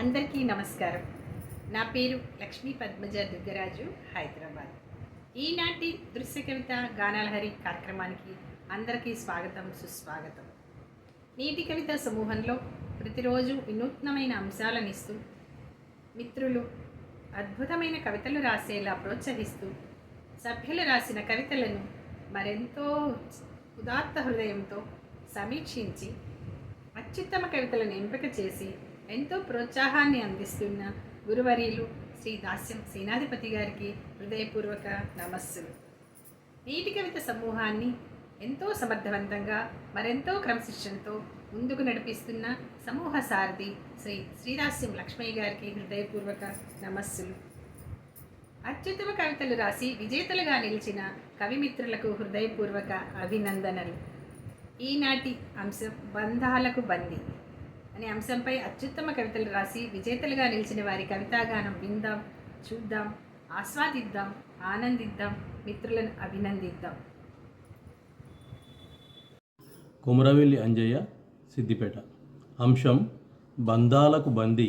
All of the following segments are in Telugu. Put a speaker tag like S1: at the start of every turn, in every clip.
S1: అందరికీ నమస్కారం. నా పేరు లక్ష్మీ పద్మజ దుగ్గరాజు, హైదరాబాద్. ఈనాటి దృశ్య కవిత గానాలహరి కార్యక్రమానికి అందరికీ స్వాగతం, సుస్వాగతం. నీటి కవిత సమూహంలో ప్రతిరోజు వినూత్నమైన అంశాలను ఇస్తూ మిత్రులు అద్భుతమైన కవితలు రాసేలా ప్రోత్సహిస్తూ సభ్యులు రాసిన కవితలను మరెంతో ఉదాత్త హృదయంతో సమీక్షించి అత్యుత్తమ కవితలను ఎంపిక చేసి ఎంతో ప్రోత్సాహాన్ని అందిస్తున్న గురువర్యులు శ్రీ దాస్యం సేనాధిపతి గారికి హృదయపూర్వక నమస్సులు. నీటి కవిత సమూహాన్ని ఎంతో సమర్థవంతంగా మరెంతో క్రమశిక్షణతో ముందుకు నడిపిస్తున్న సమూహ సారథి శ్రీ శ్రీదాస్యం లక్ష్మయ్య గారికి హృదయపూర్వక నమస్సులు. అత్యుత్తమ కవితలు రాసి విజేతలుగా నిలిచిన కవిమిత్రులకు హృదయపూర్వక అభినందనలు. ఈనాటి అంశం బంధాలకు బందీ అనే అంశంపై అత్యుత్తమ కవితలు రాసి విజేతలుగా నిలిచిన వారి కవితాగానం విందాం, చూద్దాం, ఆస్వాదిద్దాం, ఆనందిద్దాం, మిత్రులను అభినందిద్దాం.
S2: కుమరవెల్లి అంజయ్య, సిద్దిపేట. అంశం బంధాలకు బందీ.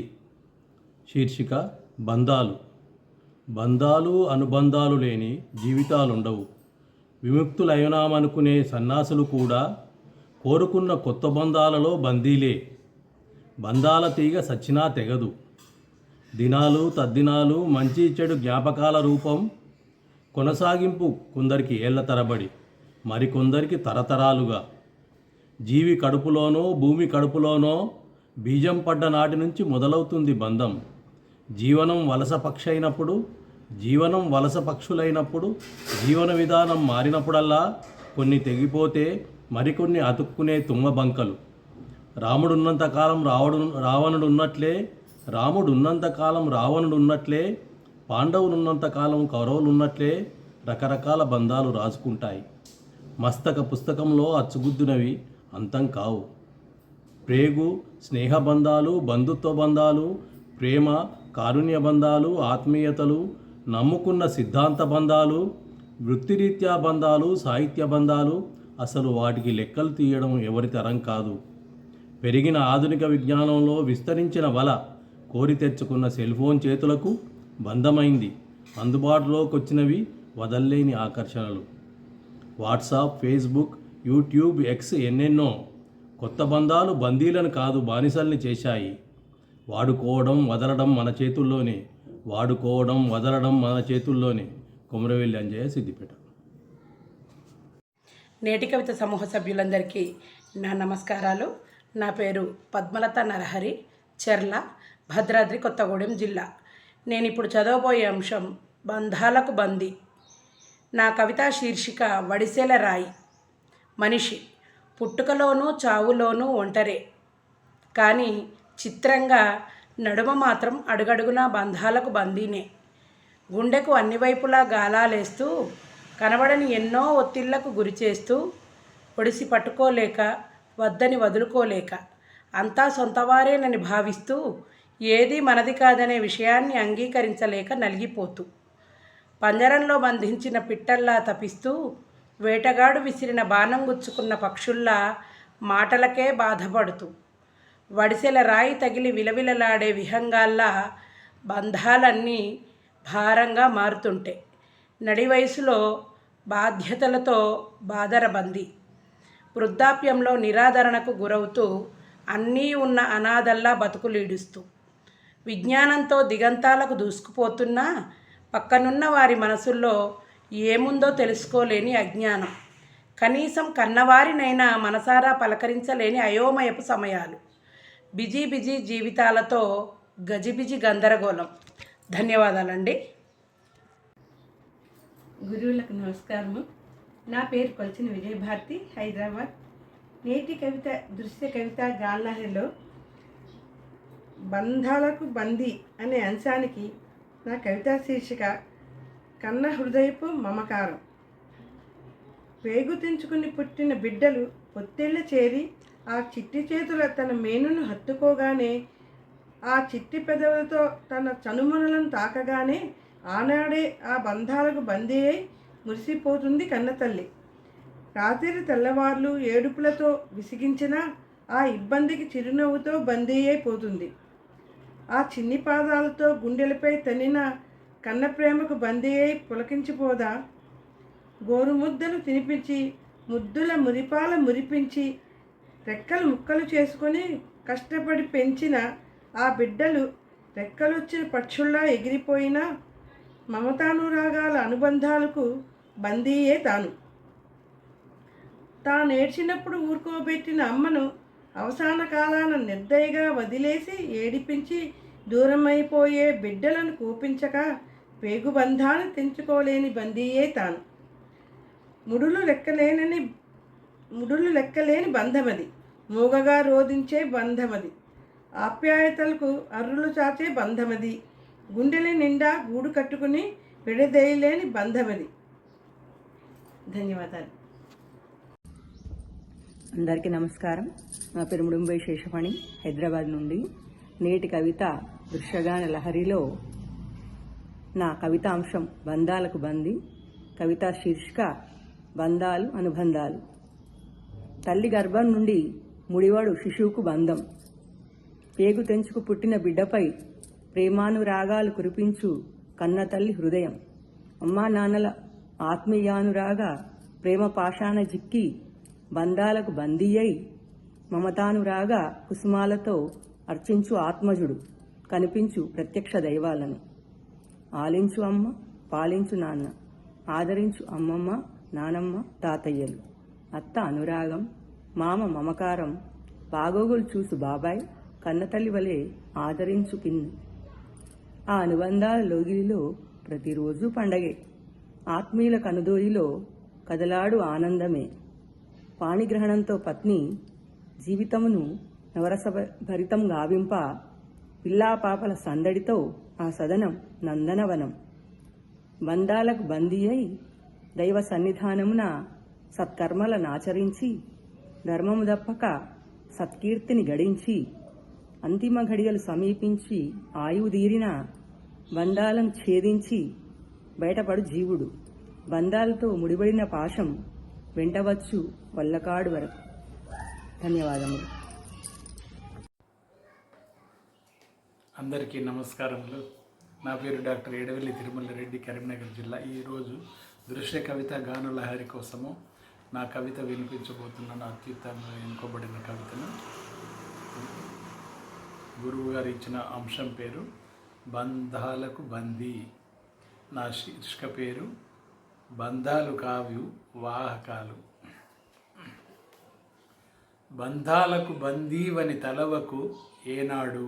S2: శీర్షిక బంధాలు. బంధాలు అనుబంధాలు లేని జీవితాలుండవు. విముక్తులైనామనుకునే సన్నాసులు కూడా కోరుకున్న కొత్త బంధాలలో బందీలే. బంధాల తీగ సచ్చినా తెగదు. దినాలు తద్దినాలు, మంచి చెడు జ్ఞాపకాల రూపం కొనసాగింపు కొందరికి ఏళ్ల తరబడి, మరికొందరికి తరతరాలుగా. జీవి కడుపులోనో భూమి కడుపులోనో బీజం పడ్డ నాటి నుంచి మొదలవుతుంది బంధం. జీవనం వలస పక్షులైనప్పుడు జీవన విధానం మారినప్పుడల్లా కొన్ని తెగిపోతే మరికొన్ని అతుక్కునే తుమ్మబంకలు. రాముడున్నంతకాలం రావణుడున్నట్లే పాండవులున్నంతకాలం కౌరవులున్నట్లే రకరకాల బంధాలు రాసుకుంటాయి. మస్తక పుస్తకంలో అచ్చుగుద్దునవి అంతం కావు. ప్రేగు స్నేహబంధాలు, బంధుత్వ బంధాలు, ప్రేమ కారుణ్య బంధాలు, ఆత్మీయతలు, నమ్ముకున్న సిద్ధాంత బంధాలు, వృత్తిరీత్యా బంధాలు, సాహిత్య బంధాలు, అసలు వాటికి లెక్కలు తీయడం ఎవరి తరం కాదు. పెరిగిన ఆధునిక విజ్ఞానంలో విస్తరించిన వల కోరి తెచ్చుకున్న సెల్ఫోన్ చేతులకు బంధమైంది. అందుబాటులోకి వచ్చినవి వదల్లేని ఆకర్షణలు. వాట్సాప్, ఫేస్బుక్, యూట్యూబ్, ఎక్స్ ఎన్నెన్నో కొత్త బంధాలు బందీలను కాదు బానిసల్ని చేశాయి. వాడుకోవడం వదలడం మన చేతుల్లోనే. కుమరవెల్లి అంజయ్య, సిద్దిపేట.
S3: నేటి కవిత సమూహ సభ్యులందరికీ నా నమస్కారాలు. నా పేరు పద్మలత నరహరి, చెర్ల, భద్రాద్రి కొత్తగూడెం జిల్లా. నేను ఇప్పుడు చదవబోయే అంశం బంధాలకు బందీ. నా కవితా శీర్షిక వడిసెల రాయి. మనిషి పుట్టుకలోనూ చావులోనూ ఒంటరే, కానీ చిత్రంగా నడుమ మాత్రం అడుగడుగునా బంధాలకు బందీనే. గుండెకు అన్ని వైపులా గాలాలేస్తూ కనబడని ఎన్నో ఒత్తిళ్లకు గురిచేస్తూ ఒడిసి పట్టుకోలేక, వద్దని వదులుకోలేక, అంతా సొంతవారేనని భావిస్తూ ఏదీ మనది కాదనే విషయాన్ని అంగీకరించలేక నలిగిపోతూ, పంజరంలో బంధించిన పిట్టల్లా తపిస్తూ, వేటగాడు విసిరిన బాణం గుచ్చుకున్న పక్షుల్లా మాటలకే బాధపడుతూ, వడిసెల రాయి తగిలి విలవిలలాడే విహంగాల్లా బంధాలన్నీ భారంగా మారుతుంటే, నడి వయసులో బాధ్యతలతో బాదరబందీ, వృద్ధాప్యంలో నిరాదరణకు గురవుతూ అన్నీ ఉన్న అనాథల్లా బతుకులీడుస్తూ, విజ్ఞానంతో దిగంతాలకు దూసుకుపోతున్నా పక్కనున్న వారి మనసుల్లో ఏముందో తెలుసుకోలేని అజ్ఞానం, కనీసం కన్నవారినైనా మనసారా పలకరించలేని అయోమయపు సమయాలు, బిజీ జీవితాలతో గజిబిజి గందరగోళం. ధన్యవాదాలండి.
S4: గురువులకు నమస్కారము. నా పేరు కొల్చిన విజయభారతి, హైదరాబాద్. నేటి కవిత దృశ్య కవిత గానాలహరిలో బంధాలకు బందీ అనే అంశానికి నా కవితా శీర్షిక కన్న హృదయపు మమకారం. వేగు తెంచుకుని పుట్టిన బిడ్డలు పొత్తిళ్ళ చేరి ఆ చిట్టి చేతుల తన మేనును హత్తుకోగానే, ఆ చిట్టి పెదవులతో తన చనుమనులను తాకగానే ఆనాడే ఆ బంధాలకు బందీ అయి మురిసిపోతుంది కన్నతల్లి. రాత్రి తెల్లవార్లు ఏడుపులతో విసిగించినా ఆ ఇబ్బందికి చిరునవ్వుతో బందీ అయిపోతుంది. ఆ చిన్ని పాదాలతో గుండెలపై తన్నిన కన్న ప్రేమకు బందీ అయి పులకించిపోదా? గోరుముద్దలు తినిపించి ముద్దుల మురిపాల మురిపించి రెక్కలు ముక్కలు చేసుకొని కష్టపడి పెంచిన ఆ బిడ్డలు రెక్కలొచ్చిన పక్షుల్లా ఎగిరిపోయినా మమతానురాగాల అనుబంధాలకు బందీయే తానేడ్చినప్పుడు ఊరుకోబెట్టిన అమ్మను అవసాన కాలాన నిర్దయగా వదిలేసి ఏడిపించి దూరమైపోయే బిడ్డలను కూపించక పేగుబంధాన్ని తెంచుకోలేని బందీయే తాను. ముడులు లెక్కలేని బంధమది, మూగగా రోధించే బంధమది, ఆప్యాయతలకు అర్రులు చాచే బంధమది, గుండెల నిండా గూడు కట్టుకుని విడదేయలేని బంధమది. ధన్యవాదాలు.
S5: అందరికీ నమస్కారం. నా పేరు ముడుంబై శేషఫణి, హైదరాబాద్ నుండి. నేటి కవిత దృశ్యగాన లహరిలో నా కవితాంశం బంధాలకు బంది. కవితా శీర్షిక బంధాలు అనుబంధాలు. తల్లి గర్భం నుండి ముడివడు శిశువుకు బంధం. పేగు తెంచుకు పుట్టిన బిడ్డపై ప్రేమానురాగాలు కురిపించు కన్న తల్లి హృదయం. అమ్మా నాన్నల ఆత్మీయానురాగ ప్రేమ పాషాణ జిక్కి బంధాలకు బందీ అయి మమతానురాగ కుసుమాలతో అర్చించు ఆత్మజుడు కనిపించు ప్రత్యక్ష దైవాలను. ఆలించు అమ్మ, పాలించు నాన్న, ఆదరించు అమ్మమ్మ, నానమ్మ, తాతయ్యలు. అత్త అనురాగం, మామ మమకారం, బాగోగులు చూసు బాబాయ్, కన్నతల్లి వలె ఆదరించు పిన్ని. ఆ అనుబంధాల లోగిలిలో ప్రతిరోజు పండగే. ఆత్మీయుల కనుదోయిలో కదలాడు ఆనందమే. పాణిగ్రహణంతో పత్ని జీవితమును నవరసభరితం గావింప, పిల్లాపాపల సందడితో ఆ సదనం నందనవనం. బంధాలకు బందీ అయి దైవ సన్నిధానమున సత్కర్మల నాచరించి, ధర్మము దప్పక సత్కీర్తిని గడించి, అంతిమ ఘడియలు సమీపించి ఆయువుదీరిన బంధాలను ఛేదించి బయటపడు జీవుడు. బంధాలతో ముడిపడిన పాశం వెంటవచ్చు వల్లకాడు వరకు. ధన్యవాదములు.
S6: అందరికీ నమస్కారములు. నా పేరు డాక్టర్ ఏడవెల్లి తిరుమల రెడ్డి, కరీంనగర్ జిల్లా. ఈరోజు దృశ్య కవిత గానలహరి కోసము నా కవిత వినిపించబోతున్నాను. అత్యుత్తమంగా ఎన్నుకోబడిన కవితను. గురువు గారు ఇచ్చిన అంశం పేరు బంధాలకు బందీ. నా శీర్షిక పేరు బంధాలు కావు వాహకాలు. బంధాలకు బందీవని తలవకు ఏనాడు,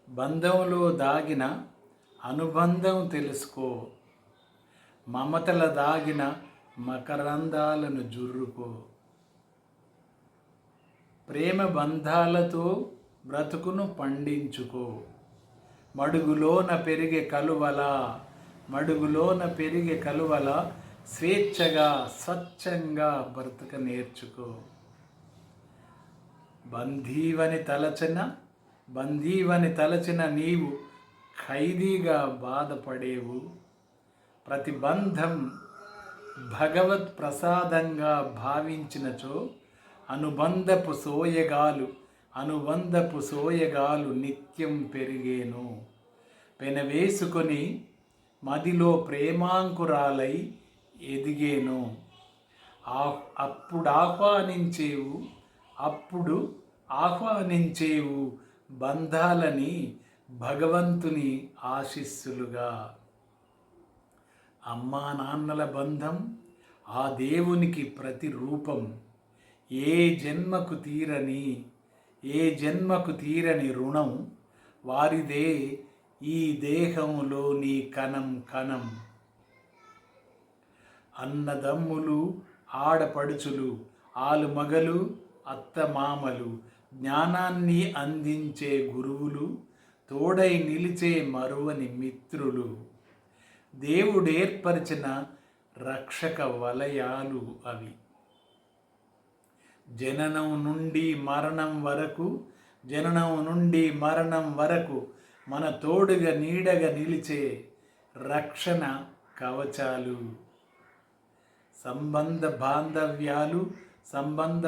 S6: బంధంలో దాగిన అనుబంధం తెలుసుకో, మమతల దాగిన మకరందాలను జుర్రుకో. ప్రేమ బంధాలతో బ్రతుకును పండించుకో. మడుగులోన పెరిగే కలువల స్వేచ్ఛగా స్వచ్ఛంగా బ్రతుక నేర్చుకో. బందీవని తలచిన నీవు ఖైదీగా బాధపడేవు. ప్రతి బంధం భగవత్ ప్రసాదంగా భావించినచో అనుబంధపు సోయగాలు నిత్యం పెరిగేను. పెనవేసుకొని మదిలో ప్రేమాంకురాలై ఎదిగేను. అప్పుడు ఆహ్వానించేవు బంధాలని భగవంతుని ఆశీస్సులుగా. అమ్మా నాన్నల బంధం ఆ దేవునికి ప్రతిరూపం. ఏ జన్మకు తీరని రుణం వారిదే ఈ దేహంలోని కణం. అన్నదమ్ములు, ఆడపడుచులు, ఆలుమగలు, అత్తమామలు, జ్ఞానాన్ని అందించే గురువులు, తోడై నిలిచే మరువని మిత్రులు, దేవుడేర్పరిచిన రక్షక వలయాలు అవి. జననం నుండి మరణం వరకు మన తోడుగా నీడగా నిలిచే రక్షణ కవచాలు. సంబంధ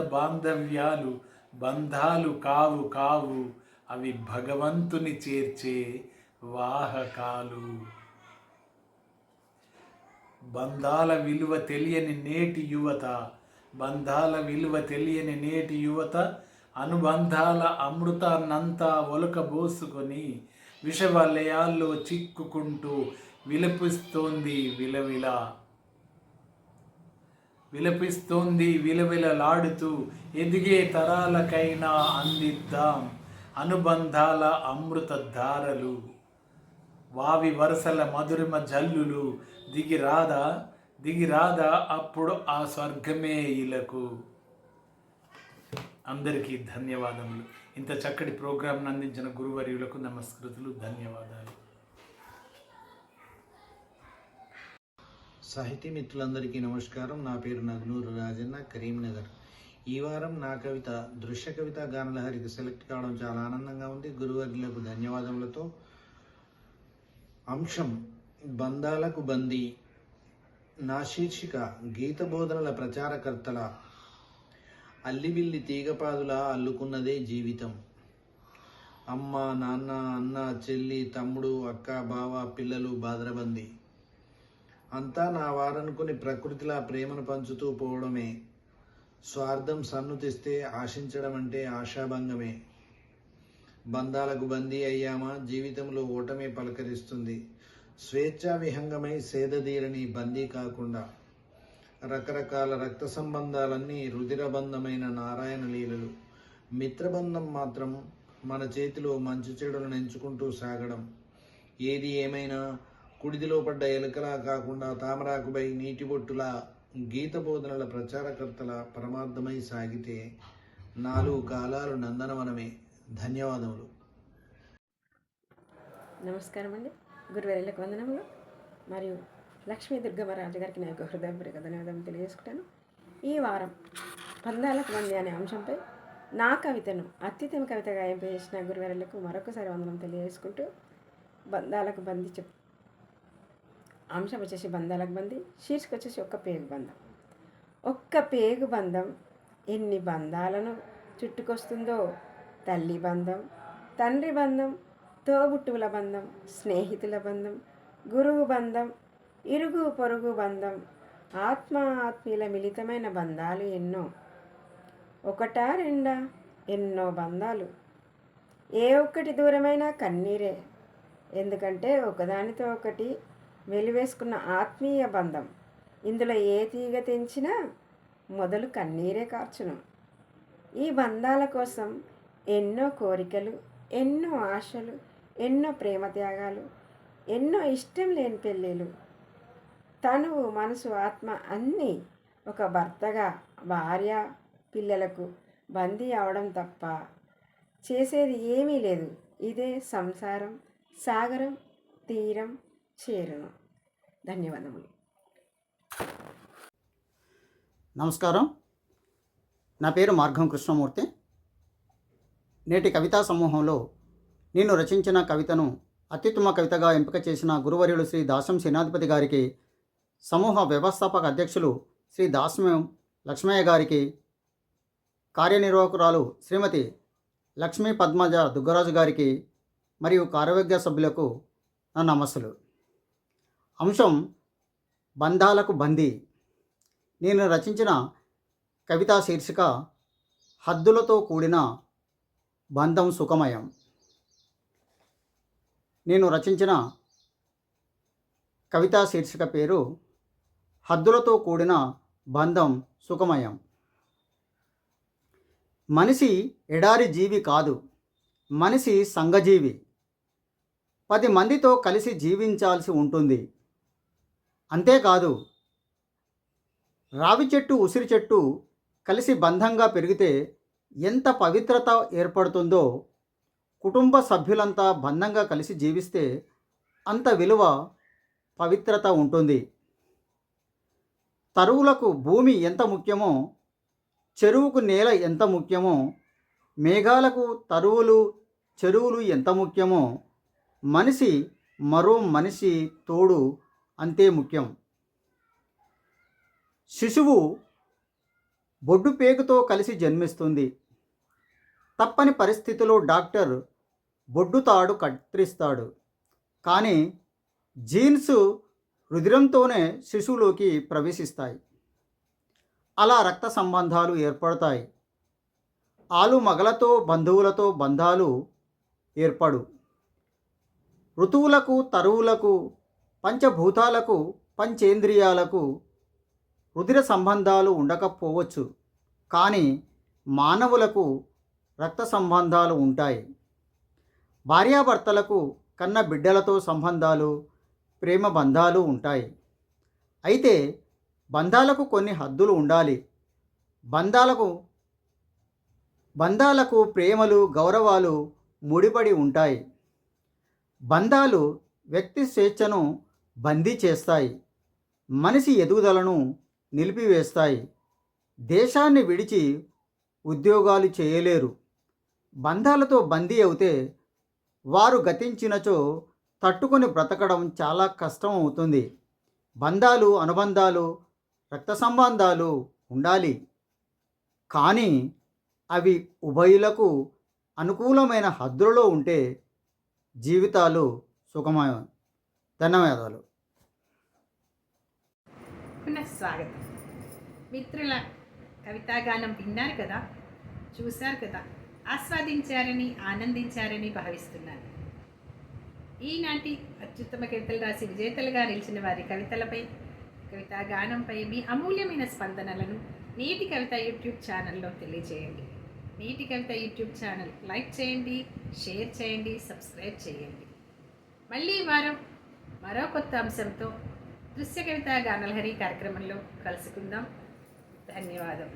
S6: బాంధవ్యాలు బంధాలు కావు అవి భగవంతుని చేర్చే వాహకాలు. బంధాల విలువ తెలియని నేటి యువత, బంధాల విలువ తెలియని నేటి యువత అనుబంధాల అమృతాన్నంతా ఒలకబోసుకొని విషవలయాల్లో చిక్కుకుంటూ విలపిస్తోంది విలవిలలాడుతూ. ఎదిగే తరాలకైనా అందిద్దాం అనుబంధాల అమృత ధారలు. వావి వరసల మధురిమ జల్లులు. దిగిరాదా అప్పుడు ఆ స్వర్గమే ఇలకు. అందరికీ ధన్యవాదములు. ఇంత చక్కటి ప్రోగ్రాంను అందించిన గురువర్యులకు నమస్కృతులు, ధన్యవాదాలు.
S7: సాహితీ మిత్రులందరికీ నమస్కారం. నా పేరు నగ్నూరు రాజన్న, కరీంనగర్. ఈ వారం నా కవిత దృశ్య కవిత గానలహరికి సెలెక్ట్ కావడం చాలా ఆనందంగా ఉంది. గురువర్యులకు ధన్యవాదములతో. అంశం బంధాలకు బందీ. నా శీర్షిక గీత బోధనల ప్రచారకర్తల. అల్లిబిల్లి తీగపాదులా అల్లుకున్నదే జీవితం. అమ్మ, నాన్న, అన్న, చెల్లి, తమ్ముడు, అక్క, బావ, పిల్లలు బాదరబంది. అంతా నా వారనుకుని ప్రకృతిలా ప్రేమను పంచుతూ పోవడమే. స్వార్థం సన్నుతిస్తే ఆశించడం అంటే ఆశాభంగమే. బంధాలకు బందీ అయ్యామా, జీవితంలో ఓటమే పలకరిస్తుంది. స్వేచ్ఛా విహంగమై సేదదీరని బందీ కాకుండా రకరకాల రక్త సంబంధాలన్నీ రుధిరబంధమైన నారాయణ లీలలు. మిత్రబంధం మాత్రం మన చేతిలో మంచి చెడులను ఎంచుకుంటూ సాగడం. ఏది ఏమైనా కుడిదిలో పడ్డ ఎలుకలా కాకుండా తామరాకుపై నీటి బొట్టులా గీత బోధనల ప్రచారకర్తల పరమార్థమై సాగితే 4 కాలాలు నందనవనమే. ధన్యవాదములు.
S8: నమస్కారం అండి. గురువర్యులకు వందనములు. మరియు లక్ష్మీ దుర్గమరాజు గారికి నా యొక్క హృదయపూర్వక ధన్యవాదాలు తెలియజేసుకుంటాను. ఈ వారం బంధాలకు బందీ అనే అంశంపై నా కవితను అత్యుత్తమ కవితగా ఎంపిక చేసిన గురువర్యులకు మరొకసారి వందనం తెలియజేసుకుంటూ, బంధాలకు బందీ అంశం వచ్చేసి బంధాలకు బందీ, శీర్షిక వచ్చేసి ఒక్క పేగు బంధం. ఒక్క పేగు బంధం ఎన్ని బంధాలను చుట్టుకొస్తుందో. తల్లి బంధం, తండ్రి బంధం, తోబుట్టువుల బంధం, స్నేహితుల బంధం, గురువు బంధం, ఇరుగు పొరుగు బంధం, ఆత్మీయుల మిళితమైన బంధాలు ఎన్నో. ఒకటా రెండా, ఎన్నో బంధాలు. ఏ ఒక్కటి దూరమైనా కన్నీరే. ఎందుకంటే ఒకదానితో ఒకటి వెలివేసుకున్న ఆత్మీయ బంధం. ఇందులో ఏ తీగ తెంచినా మొదలు కన్నీరే కార్చును. ఈ బంధాల కోసం ఎన్నో కోరికలు, ఎన్నో ఆశలు, ఎన్నో ప్రేమ త్యాగాలు, ఎన్నో ఇష్టం లేని పెళ్ళిళ్ళు. తనువు, మనసు, ఆత్మ అన్నీ ఒక భర్తగా భార్య, పిల్లలకు బందీ అవడం తప్ప చేసేది ఏమీ లేదు. ఇదే సంసారం సాగరం తీరం చేరును. ధన్యవాదములు.
S9: నమస్కారం. నా పేరు మార్గం కృష్ణమూర్తి. నేటి కవితా సమూహంలో నేను రచించిన కవితను అత్యుత్తమ కవితగా ఎంపిక చేసిన గురువర్యులు శ్రీ దాసం సేనాధిపతి గారికి, సమూహ వ్యవస్థాపక అధ్యక్షులు శ్రీ దాసం లక్ష్మయ్య గారికి, కార్యనిర్వాహకురాలు శ్రీమతి లక్ష్మీ పద్మజ దుగ్గరాజు గారికి మరియు కార్యవర్గ సభ్యులకు నా నమస్సులు. అంశం బంధాలకు బందీ. నేను రచించిన కవితా శీర్షిక హద్దులతో కూడిన బంధం సుఖమయం. నేను రచించిన కవితా శీర్షిక పేరు హద్దులతో కూడిన బంధం సుఖమయం. మనిషి ఎడారి జీవి కాదు, మనిషి సంఘజీవి. 10 మందితో కలిసి జీవించాల్సి ఉంటుంది. అంతేకాదు, రావి చెట్టు, ఉసిరి చెట్టు కలిసి బంధంగా పెరిగితే ఎంత పవిత్రత ఏర్పడుతుందో, కుటుంబ సభ్యులంతా బంధంగా కలిసి జీవిస్తే అంత విలువ, పవిత్రత ఉంటుంది. తరువులకు భూమి ఎంత ముఖ్యమో, చెరువుకు నేల ఎంత ముఖ్యమో, మేఘాలకు తరువులు, చెరువులు ఎంత ముఖ్యమో, మనిషి మరో మనిషి తోడు అంతే ముఖ్యం. శిశువు బొడ్డు పేగుతో కలిసి జన్మిస్తుంది. తప్పని పరిస్థితిలో డాక్టర్ బొడ్డు తాడు కత్తిరిస్తాడు. కానీ జీన్స్ రుధిరంతోనే శిశువులోకి ప్రవేశిస్తాయి. అలా రక్త సంబంధాలు ఏర్పడతాయి. ఆలు మగలతో బంధువులతో బంధాలు ఏర్పడు. ఋతువులకు, తరువులకు, పంచభూతాలకు, పంచేంద్రియాలకు రుధిర సంబంధాలు ఉండకపోవచ్చు. కానీ మానవులకు రక్త సంబంధాలు ఉంటాయి. భార్యాభర్తలకు కన్న బిడ్డలతో సంబంధాలు, ప్రేమ బంధాలు ఉంటాయి. అయితే బంధాలకు కొన్ని హద్దులు ఉండాలి. బంధాలకు ప్రేమలు, గౌరవాలు ముడిపడి ఉంటాయి. బంధాలు వ్యక్తి స్వేచ్ఛను బందీ చేస్తాయి. మనిషి ఎదుగుదలను నిలిపివేస్తాయి. దేశాన్ని విడిచి ఉద్యోగాలు చేయలేరు. బంధాలతో బందీ అవుతే వారు గతించినచో తట్టుకొని బ్రతకడం చాలా కష్టం అవుతుంది. బంధాలు, అనుబంధాలు, రక్త సంబంధాలు ఉండాలి. కానీ అవి ఉభయులకు అనుకూలమైన హద్దులలో ఉంటే జీవితాలు సుఖమయం. ధన్యవాదాలు.
S1: పునఃస్వాగతం. మిత్రుల కవితాగానం విన్నారు కదా, చూశారు కదా, ఆస్వాదించారని, ఆనందించారని భావిస్తున్నాను. ఈనాటి అత్యుత్తమ కవితలు రాసి విజేతలుగా నిలిచిన వారి కవితలపై, కవితాగానంపై మీ అమూల్యమైన స్పందనలను నేటి కవిత యూట్యూబ్ ఛానల్లో తెలియజేయండి. నేటి కవిత యూట్యూబ్ ఛానల్ లైక్ చేయండి, షేర్ చేయండి, సబ్స్క్రైబ్ చేయండి. మళ్ళీ ఈ వారం మరో కొత్త అంశంతో దృశ్య కవిత గానలహరి కార్యక్రమంలో కలుసుకుందాం. ధన్యవాదం.